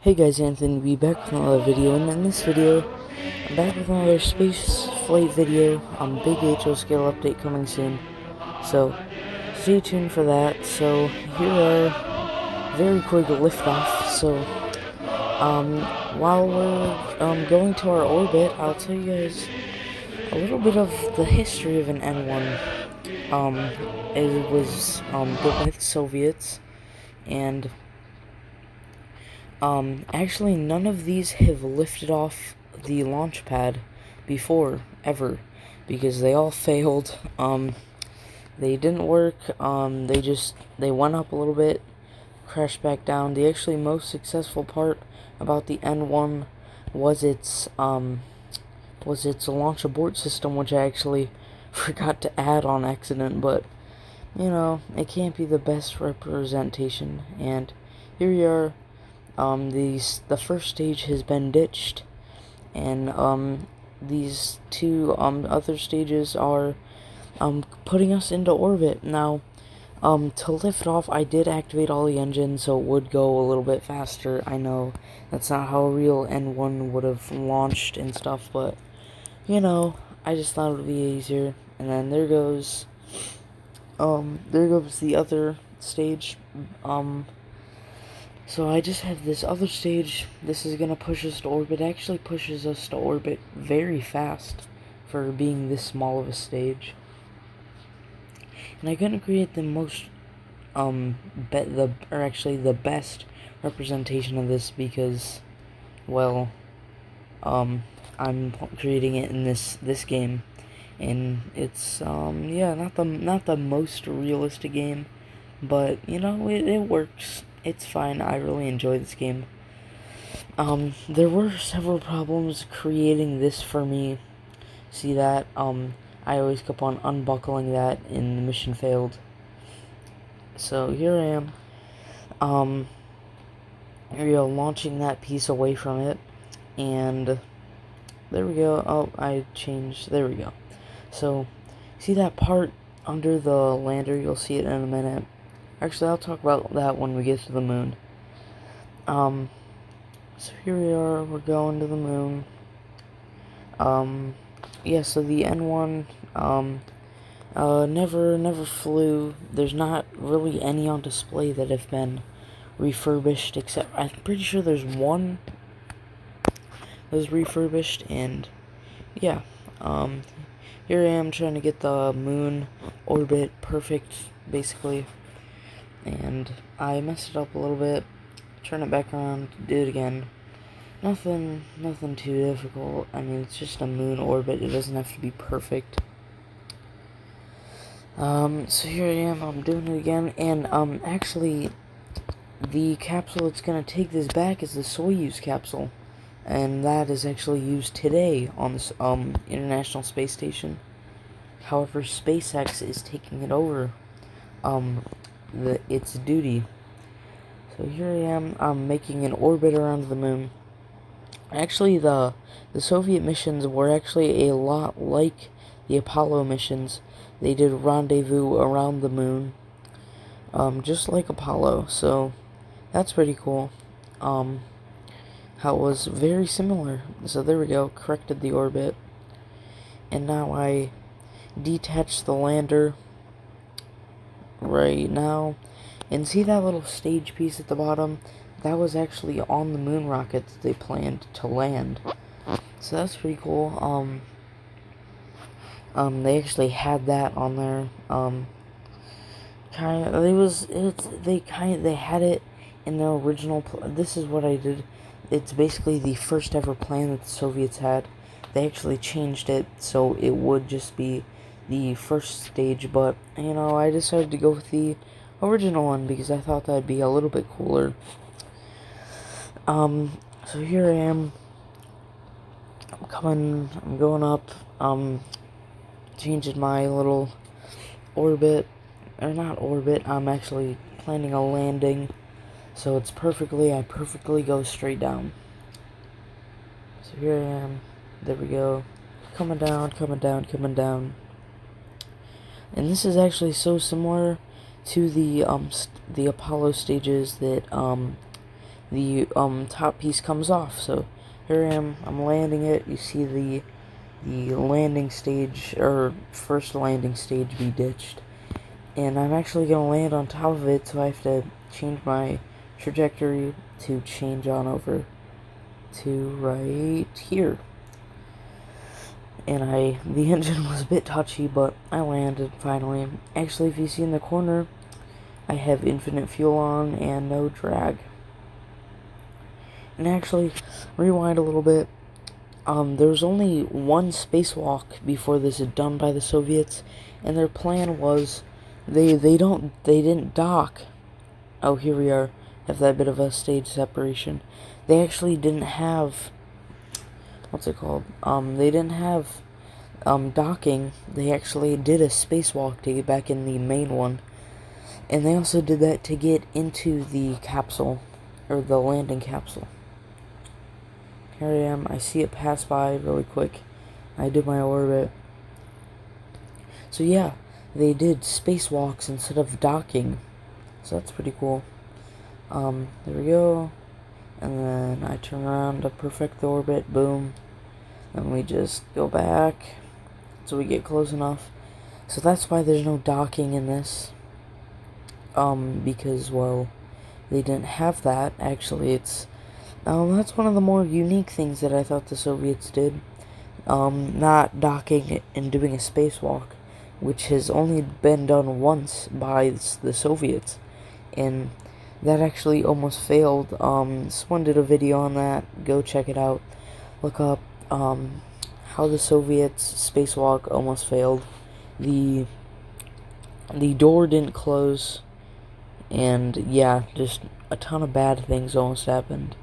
Hey guys, Anthony B back with another video, and in this video, I'm back with another space flight video. Big HO scale update coming soon, so stay tuned for that. So here are very quick liftoff. So while we're going to our orbit, I'll tell you guys a little bit of the history of an N1. It was built by the Soviets, and actually none of these have lifted off the launch pad before, ever, because they all failed. They didn't work. They went up a little bit, crashed back down. The actually most successful part about the N1 was its launch abort system, which I actually forgot to add on accident, but you know, it can't be the best representation. And here we are. The first stage has been ditched, and these two other stages are putting us into orbit. Now, to lift off, I did activate all the engines, so it would go a little bit faster. I know that's not how a real N1 would have launched and stuff, but you know, I just thought it would be easier. And then there goes the other stage. So I just have this other stage. This is gonna push us to orbit. It actually pushes us to orbit very fast for being this small of a stage. And I couldn't create the most the best representation of this because, well, I'm creating it in this game, and it's yeah, not the most realistic game, but you know, it works. It's fine. I really enjoy this game. There were several problems creating this for me. See that? I always kept on unbuckling that and the mission failed. So here I am. Here we go, launching that piece away from it. And there we go. Oh, I changed. There we go. So, see that part under the lander? You'll see it in a minute. Actually, I'll talk about that when we get to the moon. So here we are, we're going to the moon. Yeah, so the N1, never flew. There's not really any on display that have been refurbished, except, I'm pretty sure there's one that was refurbished, and, yeah, here I am trying to get the moon orbit perfect, basically. And I messed it up a little bit, turn it back around, do it again. Nothing too difficult. I mean, it's just a moon orbit, it doesn't have to be perfect. So here I am, I'm doing it again, and, actually, the capsule that's gonna take this back is the Soyuz capsule, and that is actually used today on this, International Space Station. However, SpaceX is taking it over, its duty. So here I am, I'm making an orbit around the moon. Actually, the Soviet missions were actually a lot like the Apollo missions. They did rendezvous around the moon, just like Apollo, so that's pretty cool. How it was very similar. So there we go, corrected the orbit. And now I detached the lander right now. And see that little stage piece at the bottom? That was actually on the moon rocket that they planned to land. So that's pretty cool. They actually had that on there. They had it in their original. This is what I did. It's basically the first ever plan that the Soviets had. They actually changed it so it would just be the first stage, but you know, I decided to go with the original one because I thought that'd be a little bit cooler. So here I am. I'm going up, changing my little orbit, or not orbit, I'm actually planning a landing, so I perfectly go straight down. So here I am, there we go, coming down. And this is actually so similar to the Apollo stages that, the top piece comes off. So here I am, I'm landing it. You see the landing stage, or first landing stage, be ditched. And I'm actually going to land on top of it, so I have to change my trajectory to change on over to right here. And the engine was a bit touchy, but I landed finally. Actually, if you see in the corner, I have infinite fuel on and no drag. And actually, rewind a little bit. There was only one spacewalk before this is done by the Soviets, and their plan was they didn't dock. Oh, here we are. Have that bit of a stage separation. They actually didn't have, what's it called? They didn't have docking. They actually did a spacewalk to get back in the main one, and they also did that to get into the capsule, or the landing capsule. Here I am. I see it pass by really quick. I did my orbit. So yeah, they did spacewalks instead of docking. So that's pretty cool. There we go. And then I turn around to perfect the orbit. Boom. And we just go back so we get close enough. So that's why there's no docking in this. Because, well, they didn't have that. Actually, it's that's one of the more unique things that I thought the Soviets did. Not docking and doing a spacewalk, which has only been done once by the Soviets, and that actually almost failed. Someone did a video on that. Go check it out. Look up how the Soviets spacewalk almost failed. The door didn't close, and yeah, just a ton of bad things almost happened.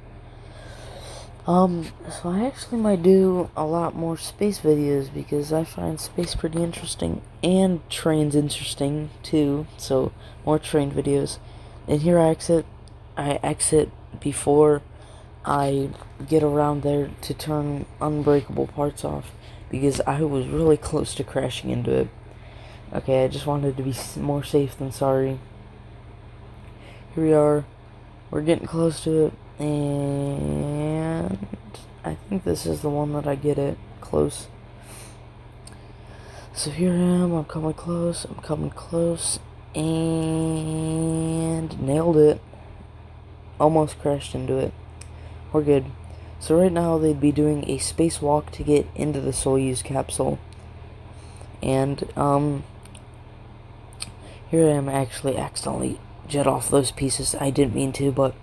So I actually might do a lot more space videos because I find space pretty interesting, and trains interesting too, so more train videos. And here I exit before I get around there to turn unbreakable parts off, because I was really close to crashing into it. Okay, I just wanted to be more safe than sorry. Here we are, we're getting close to it. And I think this is the one that I get it close. So here I am, I'm coming close, and nailed it. Almost crashed into it. We're good. So right now they'd be doing a spacewalk to get into the Soyuz capsule. And here I am, actually accidentally jet off those pieces. I didn't mean to, but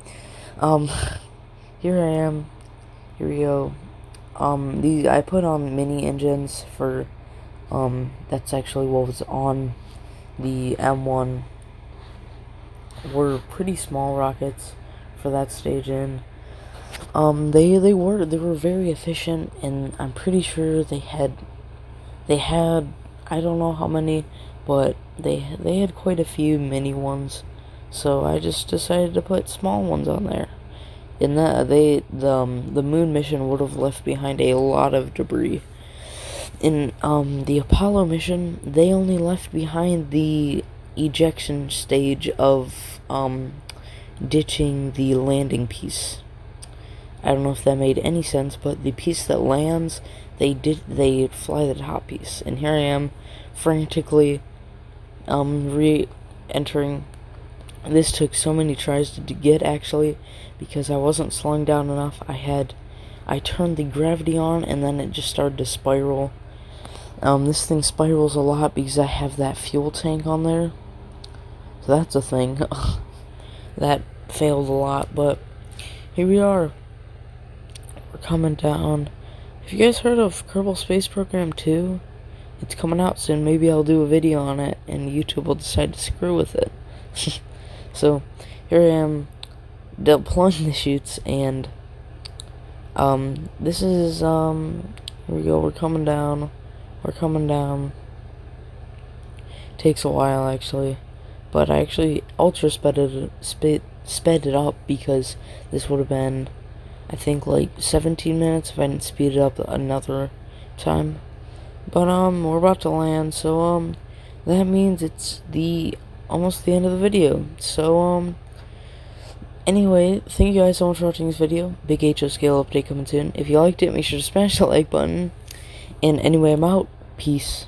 here I am. Here we go. I put on mini engines for, that's actually what was on the M1. Were pretty small rockets for that stage in. They were very efficient, and I'm pretty sure they had, I don't know how many, but they had quite a few mini ones. So I just decided to put small ones on there. In that, the moon mission would have left behind a lot of debris. In the Apollo mission, they only left behind the ejection stage of ditching the landing piece. I don't know if that made any sense, but the piece that lands, they fly the top piece. And here I am, frantically re-entering. This took so many tries to get, actually, because I wasn't slowing down enough. I turned the gravity on, and then it just started to spiral. This thing spirals a lot because I have that fuel tank on there. So that's a thing. That failed a lot, but here we are. We're coming down. Have you guys heard of Kerbal Space Program 2? It's coming out soon. Maybe I'll do a video on it, and YouTube will decide to screw with it. So, here I am, deploying the chutes, and, this is, here we go, we're coming down. Takes a while, actually, but I actually ultra sped it up, because this would have been, I think, like 17 minutes if I didn't speed it up another time. But, we're about to land, so, that means it's almost the end of the video. So, Anyway, thank you guys so much for watching this video. Big HO scale update coming soon. If you liked it, make sure to smash the like button. And anyway, I'm out. Peace.